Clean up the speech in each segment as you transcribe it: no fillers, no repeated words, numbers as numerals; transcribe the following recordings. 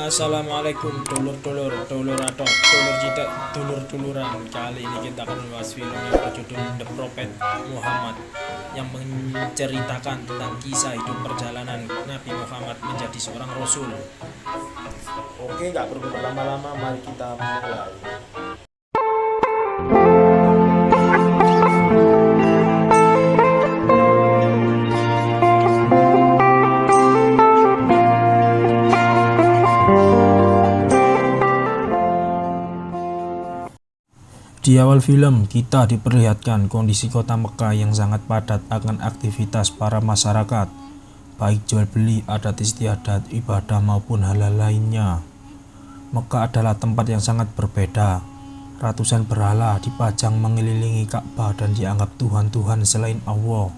Assalamualaikum dulur-dulur, dulur atau dulur cita, dulur-duluran. Kali ini kita akan membahas film yang berjudul The Prophet Muhammad, yang menceritakan tentang kisah hidup perjalanan Nabi Muhammad menjadi seorang rasul. Oke, nggak perlu berlama-lama, mari kita mulai. Di awal film, kita diperlihatkan kondisi kota Mekah yang sangat padat akan aktivitas para masyarakat, baik jual beli, adat istiadat, ibadah maupun hal-hal lainnya. Mekah adalah tempat yang sangat berbeda. Ratusan berhala dipajang mengelilingi Ka'bah dan dianggap Tuhan-Tuhan selain Allah.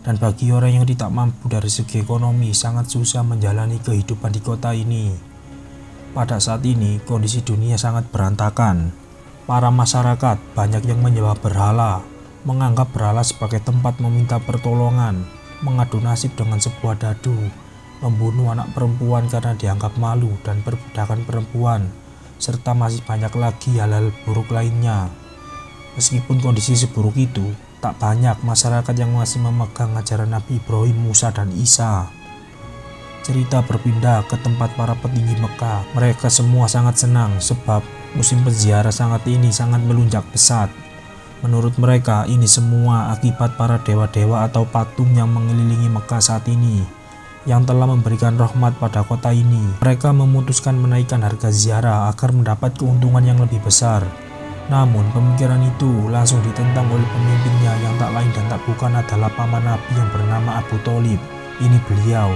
Dan bagi orang yang tidak mampu dari segi ekonomi, sangat susah menjalani kehidupan di kota ini. Pada saat ini, kondisi dunia sangat berantakan. Para masyarakat banyak yang menyembah berhala, menganggap berhala sebagai tempat meminta pertolongan, mengadu nasib dengan sebuah dadu, membunuh anak perempuan karena dianggap malu dan perbudakan perempuan, serta masih banyak lagi hal-hal buruk lainnya. Meskipun kondisi seburuk itu, tak banyak masyarakat yang masih memegang ajaran Nabi Ibrahim, Musa, dan Isa. Cerita berpindah ke tempat para petinggi Mekah. Mereka semua sangat senang sebab musim penziarah sangat melunjak pesat. Menurut mereka, ini semua akibat para dewa-dewa atau patung yang mengelilingi Mekah saat ini, yang telah memberikan rahmat pada kota ini. Mereka memutuskan menaikkan harga ziarah agar mendapat keuntungan yang lebih besar. Namun pemikiran itu langsung ditentang oleh pemimpinnya yang tak lain dan tak bukan adalah paman Nabi yang bernama Abu Thalib. Ini beliau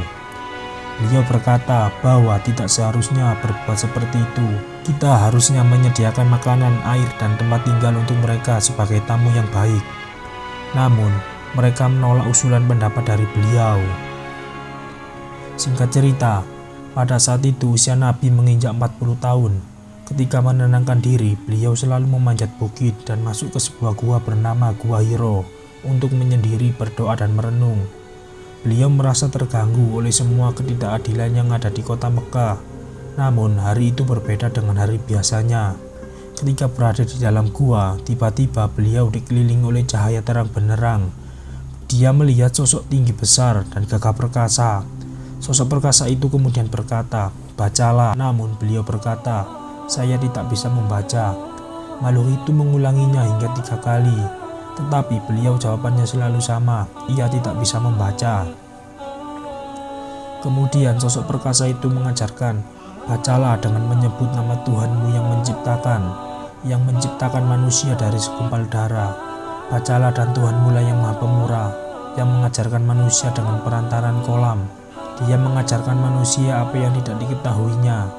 berkata bahwa tidak seharusnya berbuat seperti itu. Kita harusnya menyediakan makanan, air, dan tempat tinggal untuk mereka sebagai tamu yang baik. Namun, mereka menolak usulan pendapat dari beliau. Singkat cerita, pada saat itu usia Nabi menginjak 40 tahun. Ketika menenangkan diri, beliau selalu memanjat bukit dan masuk ke sebuah gua bernama Gua Hiro untuk menyendiri, berdoa, dan merenung. Beliau merasa terganggu oleh semua ketidakadilan yang ada di kota Mekah. Namun hari itu berbeda dengan hari biasanya. Ketika berada di dalam gua, tiba-tiba beliau dikelilingi oleh cahaya terang benderang. Dia melihat sosok tinggi besar dan gagah perkasa. Sosok perkasa itu kemudian berkata, "Bacalah." Namun beliau berkata, "Saya tidak bisa membaca." Makhluk itu mengulanginya hingga 3 kali. Tetapi beliau jawabannya selalu sama, ia tidak bisa membaca. Kemudian sosok perkasa itu mengajarkan, "Bacalah dengan menyebut nama Tuhanmu yang menciptakan manusia dari segumpal darah. Bacalah dan Tuhanmu lah yang maha pemurah, yang mengajarkan manusia dengan perantaran kolam. Dia mengajarkan manusia apa yang tidak diketahuinya."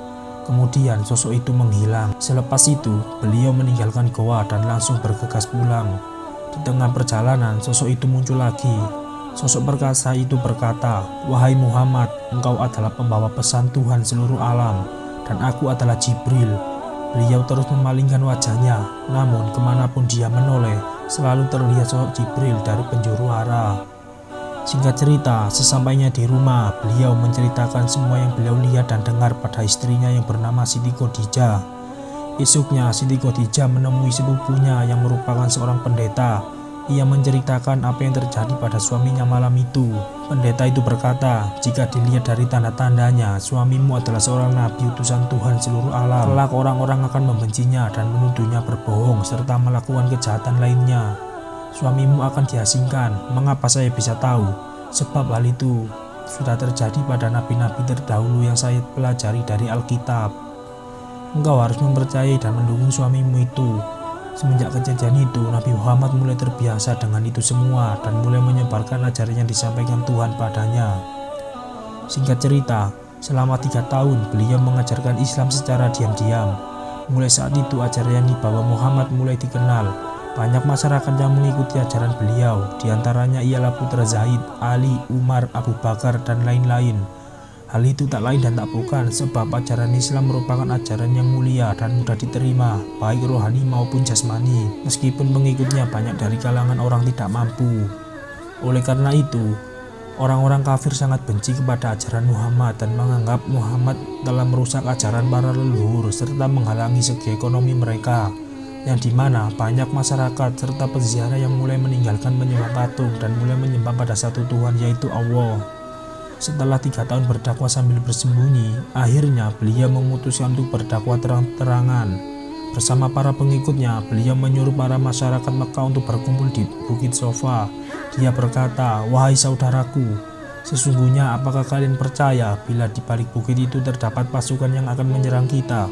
Kemudian sosok itu menghilang. Selepas itu, beliau meninggalkan goa dan langsung bergegas pulang. Di tengah perjalanan, sosok itu muncul lagi. Sosok perkasa itu berkata, "Wahai Muhammad, engkau adalah pembawa pesan Tuhan seluruh alam, dan aku adalah Jibril." Beliau terus memalingkan wajahnya, namun kemanapun dia menoleh, selalu terlihat sosok Jibril dari penjuru arah. Singkat cerita, sesampainya di rumah, beliau menceritakan semua yang beliau lihat dan dengar pada istrinya yang bernama Siti Khadijah. Esoknya, Siti Khadijah menemui sepupunya yang merupakan seorang pendeta. Ia menceritakan apa yang terjadi pada suaminya malam itu. Pendeta itu berkata, "Jika dilihat dari tanda-tandanya, suamimu adalah seorang nabi utusan Tuhan seluruh alam. Kelak orang-orang akan membencinya dan menuduhnya berbohong serta melakukan kejahatan lainnya. Suamimu akan diasingkan." Mengapa saya bisa tahu? Sebab hal itu sudah terjadi pada nabi-nabi terdahulu yang saya pelajari dari Alkitab. Engkau harus mempercayai dan mendukung suamimu itu. Semenjak kejadian itu, Nabi Muhammad mulai terbiasa dengan itu semua dan mulai menyebarkan ajaran yang disampaikan Tuhan padanya. Singkat cerita, selama 3 tahun beliau mengajarkan Islam secara diam-diam. Mulai saat itu ajaran yang dibawa Muhammad mulai dikenal. Banyak masyarakat yang mengikuti ajaran beliau, diantaranya ialah putra Zaid, Ali, Umar, Abu Bakar, dan lain-lain. Hal itu tak lain dan tak bukan sebab ajaran Islam merupakan ajaran yang mulia dan mudah diterima, baik rohani maupun jasmani, meskipun pengikutnya banyak dari kalangan orang tidak mampu. Oleh karena itu, Orang-orang kafir sangat benci kepada ajaran Muhammad dan menganggap Muhammad telah merusak ajaran para leluhur serta menghalangi segi ekonomi mereka, yang dimana banyak masyarakat serta peziarah yang mulai meninggalkan menyembah patung dan mulai menyembah pada satu Tuhan, yaitu Allah. Setelah 3 tahun berdakwah sambil bersembunyi, akhirnya beliau memutuskan untuk berdakwah terang-terangan. Bersama para pengikutnya, beliau menyuruh para masyarakat Mekah untuk berkumpul di Bukit Sofa. Dia berkata, "Wahai saudaraku, sesungguhnya apakah kalian percaya bila di balik bukit itu terdapat pasukan yang akan menyerang kita?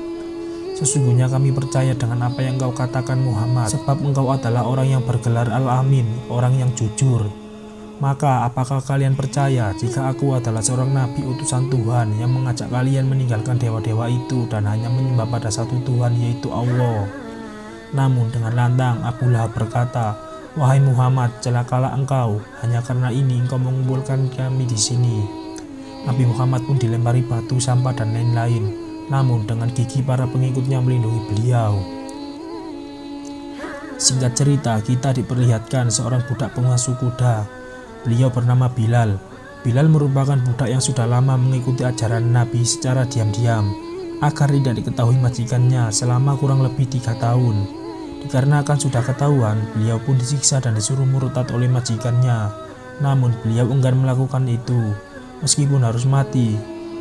Sesungguhnya kami percaya dengan apa yang engkau katakan Muhammad, sebab engkau adalah orang yang bergelar Al-Amin, orang yang jujur. Maka apakah kalian percaya jika aku adalah seorang nabi utusan Tuhan yang mengajak kalian meninggalkan dewa-dewa itu dan hanya menyembah pada satu Tuhan, yaitu Allah?" Namun dengan lantang Abu Lahab berkata, "Wahai Muhammad, celakalah engkau, hanya karena ini engkau mengumpulkan kami di sini." Nabi Muhammad pun dilempari batu, sampah dan lain-lain. Namun dengan gigi para pengikutnya melindungi beliau. Singkat cerita, kita diperlihatkan seorang budak pengasuh kuda. Beliau bernama Bilal. Bilal merupakan budak yang sudah lama mengikuti ajaran Nabi secara diam-diam agar tidak diketahui majikannya selama kurang lebih 3 tahun. Dikarenakan sudah ketahuan, beliau pun disiksa dan disuruh murtad oleh majikannya. Namun beliau enggan melakukan itu, meskipun harus mati.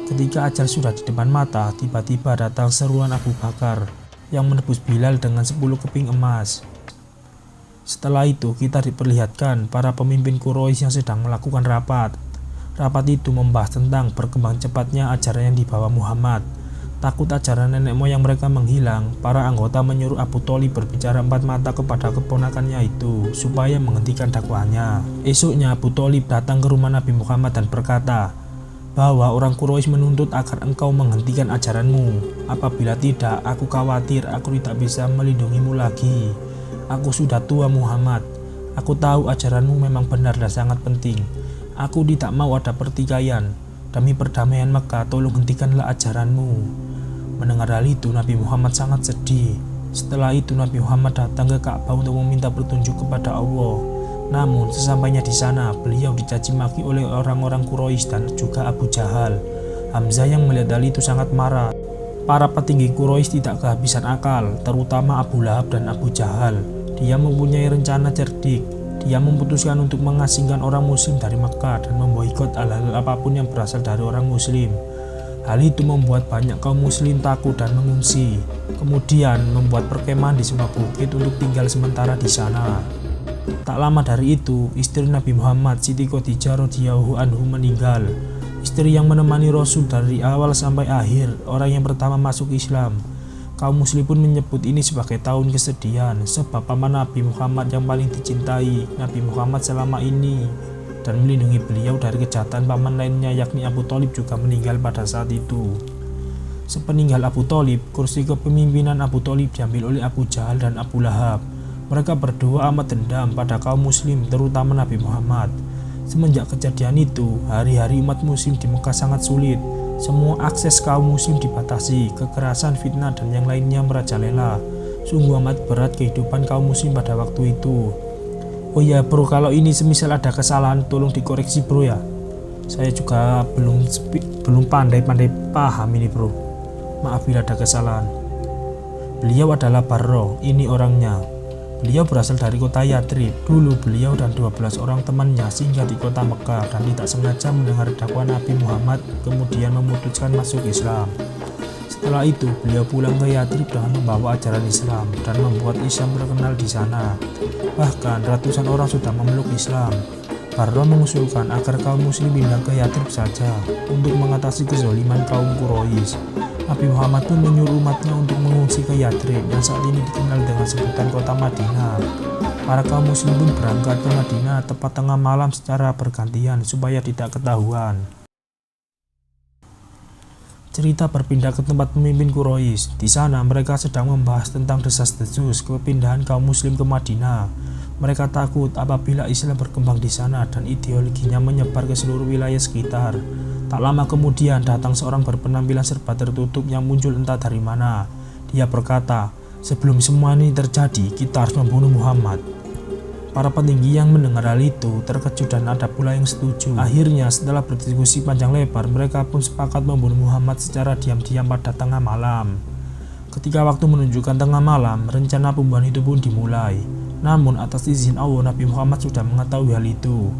Ketika ajal sudah di depan mata, tiba-tiba datang seruan Abu Bakar yang menebus Bilal dengan 10 keping emas. Setelah itu kita diperlihatkan para pemimpin Quraisy yang sedang melakukan rapat. Rapat itu membahas tentang berkembang cepatnya ajaran yang dibawa Muhammad. Takut ajaran nenek moyang mereka menghilang, para anggota menyuruh Abu Thalib berbicara 4 mata kepada keponakannya itu supaya menghentikan dakwahnya. Esoknya Abu Thalib datang ke rumah Nabi Muhammad dan berkata bahwa orang Quraisy menuntut agar engkau menghentikan ajaranmu. Apabila tidak, aku khawatir aku tidak bisa melindungimu lagi. Aku sudah tua Muhammad. Aku tahu ajaranmu memang benar dan sangat penting. Aku tidak mau ada pertikaian. Demi perdamaian Mekah, tolong hentikanlah ajaranmu." Mendengar hal itu, Nabi Muhammad sangat sedih. Setelah itu Nabi Muhammad datang ke Ka'bah untuk meminta petunjuk kepada Allah. Namun sesampainya di sana, beliau dicaci maki oleh orang-orang Quraisy dan juga Abu Jahal. Hamzah yang melihat hal itu sangat marah. Para petinggi Quraisy tidak kehabisan akal, terutama Abu Lahab dan Abu Jahal. Dia mempunyai rencana cerdik. Dia memutuskan untuk mengasingkan orang muslim dari Mekah dan memboikot hal-hal apapun yang berasal dari orang muslim. Hal itu membuat banyak kaum muslim takut dan mengungsi. Kemudian membuat perkemahan di sebuah bukit untuk tinggal sementara di sana. Tak lama dari itu, istri Nabi Muhammad, Siti Khadijah radhiyallahu anhu meninggal. Istri yang menemani Rasul dari awal sampai akhir, orang yang pertama masuk Islam. Kaum muslim pun menyebut ini sebagai tahun kesedihan, sebab paman Nabi Muhammad yang paling dicintai Nabi Muhammad selama ini dan melindungi beliau dari kejahatan paman lainnya, yakni Abu Thalib, juga meninggal pada saat itu. Sepeninggal Abu Thalib, kursi kepemimpinan Abu Thalib diambil oleh Abu Jahal dan Abu Lahab. Mereka berdua amat dendam pada kaum muslim, terutama Nabi Muhammad. Semenjak kejadian itu, hari-hari umat muslim di Mekah sangat sulit. Semua akses kaum muslim dibatasi, kekerasan, fitnah, dan yang lainnya merajalela. Sungguh amat berat kehidupan kaum muslim pada waktu itu. Oh ya bro, kalau ini semisal ada kesalahan tolong dikoreksi bro ya. Saya juga belum pandai-pandai paham ini bro. Maaf bila ada kesalahan. Beliau adalah Barro, ini orangnya. Beliau berasal dari kota Yathrib. Dulu beliau dan 12 orang temannya singgah di kota Mekah dan tidak sengaja mendengar dakwah Nabi Muhammad, kemudian memutuskan masuk Islam. Setelah itu beliau pulang ke Yathrib dengan membawa ajaran Islam dan membuat Islam terkenal di sana. Bahkan ratusan orang sudah memeluk Islam. Barro mengusulkan agar kaum muslim pindah ke Yathrib saja untuk mengatasi kezaliman kaum Quraisy. Nabi Muhammad pun menyuruh umatnya untuk mengungsi ke Yathrib yang saat ini dikenal dengan sebutan kota Madinah. Para kaum muslim pun berangkat ke Madinah tepat tengah malam secara bergantian supaya tidak ketahuan. Cerita berpindah ke tempat pemimpin Quraisy. Di sana mereka sedang membahas tentang desas-desus kepindahan kaum muslim ke Madinah. Mereka takut apabila Islam berkembang di sana dan ideologinya menyebar ke seluruh wilayah sekitar. Tak lama kemudian datang seorang berpenampilan serba tertutup yang muncul entah dari mana. Dia berkata, "Sebelum semua ini terjadi, kita harus membunuh Muhammad." Para petinggi yang mendengar hal itu terkejut dan ada pula yang setuju. Akhirnya setelah berdiskusi panjang lebar, mereka pun sepakat membunuh Muhammad secara diam-diam pada tengah malam. Ketika waktu menunjukkan tengah malam, rencana pembunuhan itu pun dimulai. Namun atas izin Allah, Nabi Muhammad sudah mengetahui hal itu.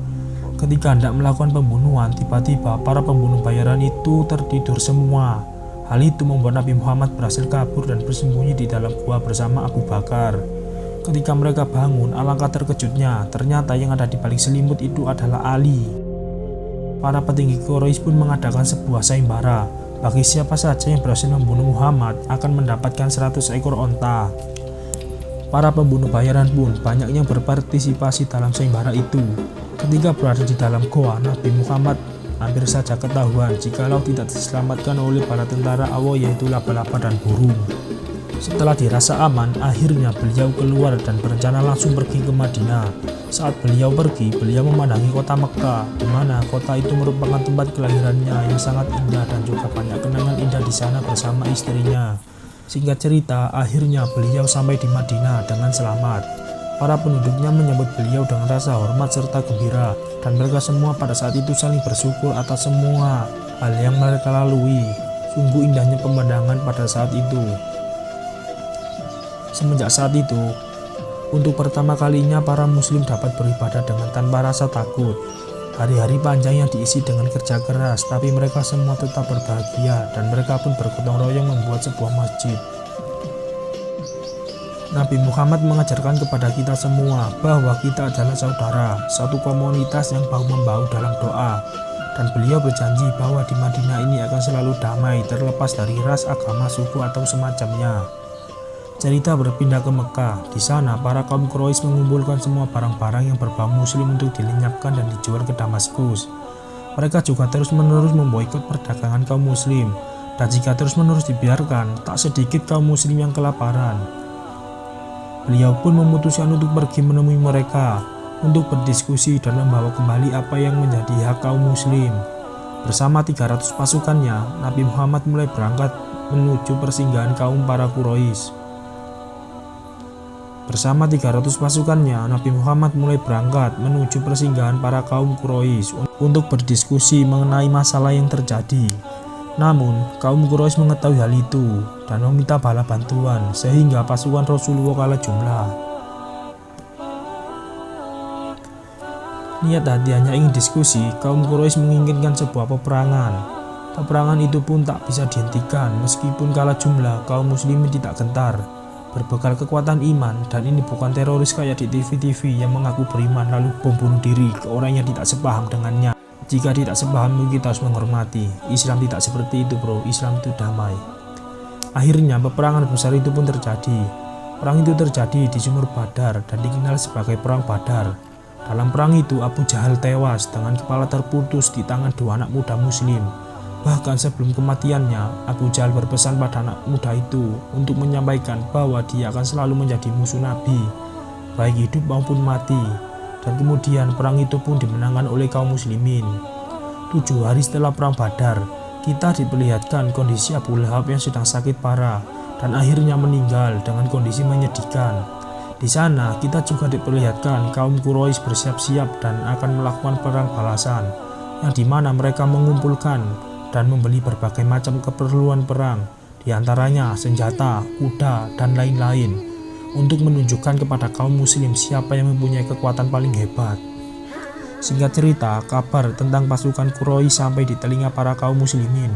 Ketika hendak melakukan pembunuhan, tiba-tiba para pembunuh bayaran itu tertidur semua. Hal itu membuat Nabi Muhammad berhasil kabur dan bersembunyi di dalam gua bersama Abu Bakar. Ketika mereka bangun, alangkah terkejutnya, ternyata yang ada di balik selimut itu adalah Ali. Para petinggi Quraisy pun mengadakan sebuah sayembara. Bagi siapa saja yang berhasil membunuh Muhammad akan mendapatkan 100 ekor onta. Para pembunuh bayaran pun banyak yang berpartisipasi dalam sayembara itu. Ketika berada di dalam goa, Nabi Muhammad hampir saja ketahuan jikalau tidak diselamatkan oleh para tentara Allah, yaitu laba-laba dan burung. Setelah dirasa aman, akhirnya beliau keluar dan berencana langsung pergi ke Madinah. Saat beliau pergi, beliau memandangi kota Mekkah, di mana kota itu merupakan tempat kelahirannya yang sangat indah dan juga banyak kenangan indah di sana bersama istrinya. Singkat cerita, akhirnya beliau sampai di Madinah dengan selamat. Para penduduknya menyambut beliau dengan rasa hormat serta gembira, dan mereka semua pada saat itu saling bersyukur atas semua hal yang mereka lalui. Sungguh indahnya pemandangan pada saat itu. Semenjak saat itu, untuk pertama kalinya para muslim dapat beribadah dengan tanpa rasa takut. Hari-hari panjang yang diisi dengan kerja keras, tapi mereka semua tetap berbahagia dan mereka pun bergotong royong membuat sebuah masjid. Nabi Muhammad mengajarkan kepada kita semua bahwa kita adalah saudara, satu komunitas yang bahu-membahu dalam doa. Dan beliau berjanji bahwa di Madinah ini akan selalu damai, terlepas dari ras, agama, suku, atau semacamnya. Cerita berpindah ke Mekah. Di sana, para kaum Quraisy mengumpulkan semua barang-barang yang berbau muslim untuk dilenyapkan dan dijual ke Damaskus. Mereka juga terus-menerus memboikot perdagangan kaum muslim. Dan jika terus-menerus dibiarkan, tak sedikit kaum muslim yang kelaparan. Beliau pun memutuskan untuk pergi menemui mereka, untuk berdiskusi dan membawa kembali apa yang menjadi hak kaum muslim. Bersama 300 pasukannya, Nabi Muhammad mulai berangkat menuju persinggahan kaum para Quraisy. Nabi Muhammad mulai berangkat menuju persinggahan para kaum Quraisy untuk berdiskusi mengenai masalah yang terjadi. Namun, kaum Quraisy mengetahui hal itu dan meminta bala bantuan, sehingga pasukan Rasulullah kalah jumlah. Niat hati hanya ingin diskusi, kaum Quraisy menginginkan sebuah peperangan. Peperangan itu pun tak bisa dihentikan, meskipun kalah jumlah, kaum muslimin tidak gentar. Berbekal kekuatan iman, dan ini bukan teroris kayak di TV-TV yang mengaku beriman lalu bom bunuh diri ke orang yang tidak sepaham dengannya. Jika tidak sepaham, kita harus menghormati. Islam tidak seperti itu bro, Islam itu damai. Akhirnya peperangan besar itu pun terjadi. Perang itu terjadi di Sumur Badar dan dikenal sebagai Perang Badar. Dalam perang itu Abu Jahal tewas dengan kepala terputus di tangan dua anak muda muslim. Bahkan sebelum kematiannya, Abu Jahal berpesan pada anak muda itu untuk menyampaikan bahwa dia akan selalu menjadi musuh Nabi, baik hidup maupun mati. Dan kemudian perang itu pun dimenangkan oleh kaum muslimin. 7 hari setelah perang Badar, kita diperlihatkan kondisi Abu Lahab yang sedang sakit parah dan akhirnya meninggal dengan kondisi menyedihkan. Di sana kita juga diperlihatkan kaum Quraisy bersiap-siap dan akan melakukan perang balasan, yang dimana mereka mengumpulkan dan membeli berbagai macam keperluan perang, diantaranya senjata, kuda, dan lain-lain, untuk menunjukkan kepada kaum muslim siapa yang mempunyai kekuatan paling hebat. Singkat cerita, kabar tentang pasukan Quraisy sampai di telinga para kaum muslimin.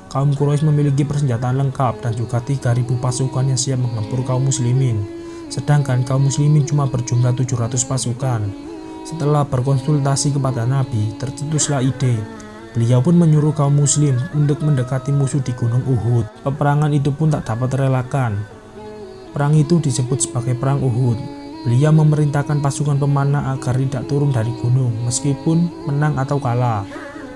Kaum Quraisy memiliki persenjataan lengkap dan juga 3.000 pasukan yang siap menggempur kaum muslimin. Sedangkan kaum muslimin cuma berjumlah 700 pasukan. Setelah berkonsultasi kepada Nabi, tercetuslah ide. Beliau pun menyuruh kaum muslim untuk mendekati musuh di Gunung Uhud. Peperangan itu pun tak dapat terelakkan. Perang itu disebut sebagai Perang Uhud. Beliau memerintahkan pasukan pemanah agar tidak turun dari gunung meskipun menang atau kalah.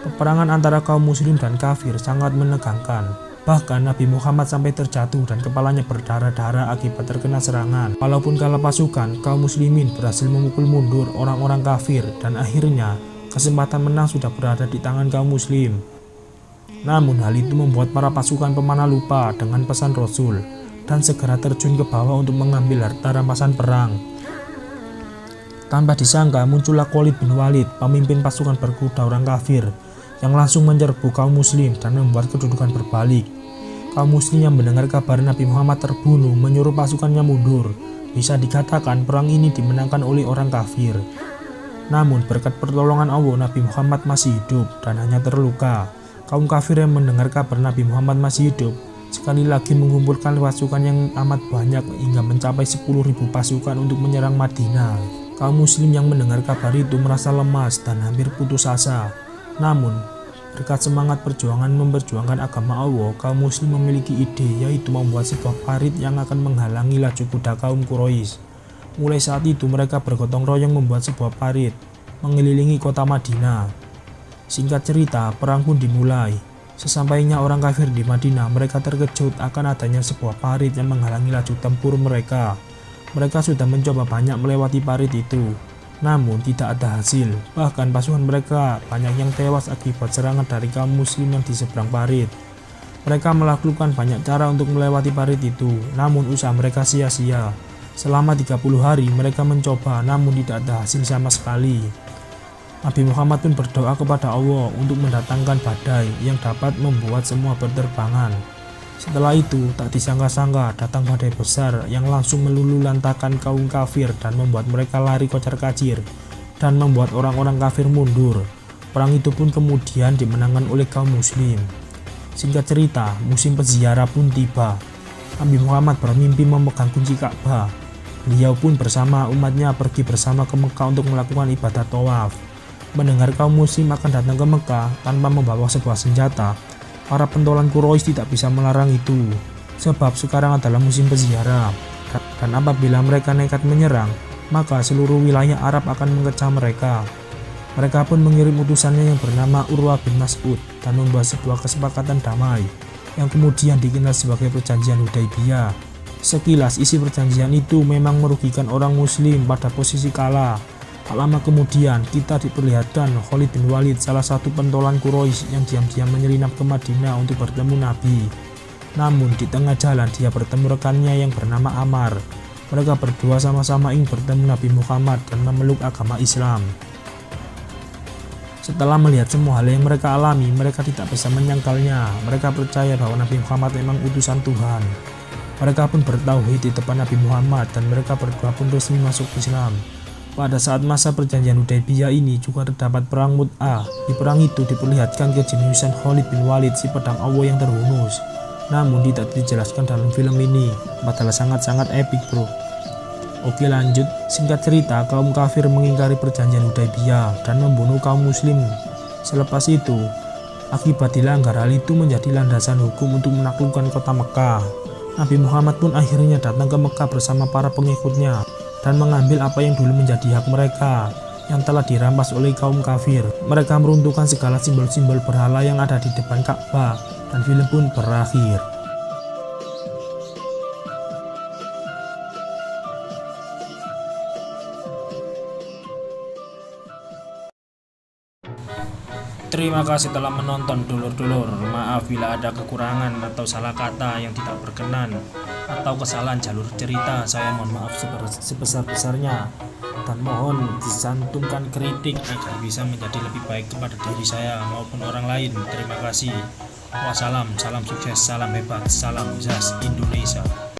Peperangan antara kaum muslim dan kafir sangat menegangkan. Bahkan Nabi Muhammad sampai terjatuh dan kepalanya berdarah-darah akibat terkena serangan. Walaupun kalah pasukan, kaum muslimin berhasil memukul mundur orang-orang kafir dan akhirnya kesempatan menang sudah berada di tangan kaum muslim. Namun hal itu membuat para pasukan pemanah lupa dengan pesan Rasul dan segera terjun ke bawah untuk mengambil harta rampasan perang. Tanpa disangka muncullah Khalid bin Walid, pemimpin pasukan berkuda orang kafir, yang langsung menyerbu kaum muslim dan membuat kedudukan berbalik. Kaum muslim yang mendengar kabar Nabi Muhammad terbunuh menyuruh pasukannya mundur. Bisa dikatakan perang ini dimenangkan oleh orang kafir. Namun berkat pertolongan Allah, Nabi Muhammad masih hidup dan hanya terluka. Kaum kafir yang mendengar kabar Nabi Muhammad masih hidup sekali lagi mengumpulkan pasukan yang amat banyak hingga mencapai 10.000 pasukan untuk menyerang Madinah. Kaum muslim yang mendengar kabar itu merasa lemas dan hampir putus asa. Namun berkat semangat perjuangan memperjuangkan agama Allah, kaum muslim memiliki ide, yaitu membuat sebuah parit yang akan menghalangi laju kuda kaum Quraisy. Mulai saat itu mereka bergotong royong membuat sebuah parit mengelilingi kota Madinah. Singkat cerita, perang pun dimulai. Sesampainya orang kafir di Madinah, mereka terkejut akan adanya sebuah parit yang menghalangi laju tempur mereka. Mereka sudah mencoba banyak melewati parit itu, namun tidak ada hasil. Bahkan pasukan mereka banyak yang tewas akibat serangan dari kaum muslim yang di seberang parit. Mereka melakukan banyak cara untuk melewati parit itu, namun usaha mereka sia-sia. Selama 30 hari mereka mencoba, namun tidak ada hasil sama sekali. Nabi Muhammad pun berdoa kepada Allah untuk mendatangkan badai yang dapat membuat semua berterbangan. Setelah itu, tak disangka-sangka datang badai besar yang langsung meluluhlantakkan kaum kafir dan membuat mereka lari kocar-kacir dan membuat orang-orang kafir mundur. Perang itu pun kemudian dimenangkan oleh kaum muslim. Singkat cerita, musim peziarah pun tiba. Nabi Muhammad bermimpi memegang kunci Ka'bah. Beliau pun bersama umatnya pergi bersama ke Mekah untuk melakukan ibadah tawaf. Mendengar kaum muslim akan datang ke Mekah tanpa membawa sebuah senjata, para pentolan Quraisy tidak bisa melarang itu, sebab sekarang adalah musim peziarah, dan apabila mereka nekat menyerang, maka seluruh wilayah Arab akan mengecam mereka. Mereka pun mengirim utusannya yang bernama Urwah bin Mas'ud dan membuat sebuah kesepakatan damai yang kemudian dikenal sebagai perjanjian Hudaybiyah. Sekilas isi perjanjian itu memang merugikan orang muslim pada posisi kalah. Tak lama kemudian kita diperlihatkan Khalid bin Walid, salah satu pentolan Quraisy yang diam-diam menyelinap ke Madinah untuk bertemu Nabi. Namun di tengah jalan dia bertemu rekannya yang bernama Ammar. Mereka berdua sama-sama ingin bertemu Nabi Muhammad dan memeluk agama Islam. Setelah melihat semua hal yang mereka alami, mereka tidak bisa menyangkalnya. Mereka percaya bahwa Nabi Muhammad memang utusan Tuhan. Mereka pun bertauhid di depan Nabi Muhammad dan mereka berdua pun resmi masuk Islam. Pada saat masa perjanjian Hudaybiyah ini juga terdapat perang Mut'ah. Di perang itu diperlihatkan kejeniusan Khalid bin Walid, si pedang Allah yang terhunus. Namun tidak dijelaskan dalam film ini, padahal sangat-sangat epic bro. Oke lanjut, singkat cerita kaum kafir mengingkari perjanjian Hudaybiyah dan membunuh kaum muslim. Selepas itu, akibat dilanggar hal itu menjadi landasan hukum untuk menaklukkan kota Mekah. Nabi Muhammad pun akhirnya datang ke Mekah bersama para pengikutnya dan mengambil apa yang dulu menjadi hak mereka yang telah dirampas oleh kaum kafir. Mereka meruntuhkan segala simbol-simbol berhala yang ada di depan Ka'bah dan film pun berakhir. Terima kasih telah menonton dulur-dulur. Maaf bila ada kekurangan atau salah kata yang tidak berkenan atau kesalahan jalur cerita. Saya mohon maaf sebesar-besarnya dan mohon disantumkan kritik agar bisa menjadi lebih baik kepada diri saya maupun orang lain. Terima kasih. Wassalam, salam sukses, salam hebat, salam Zas Indonesia.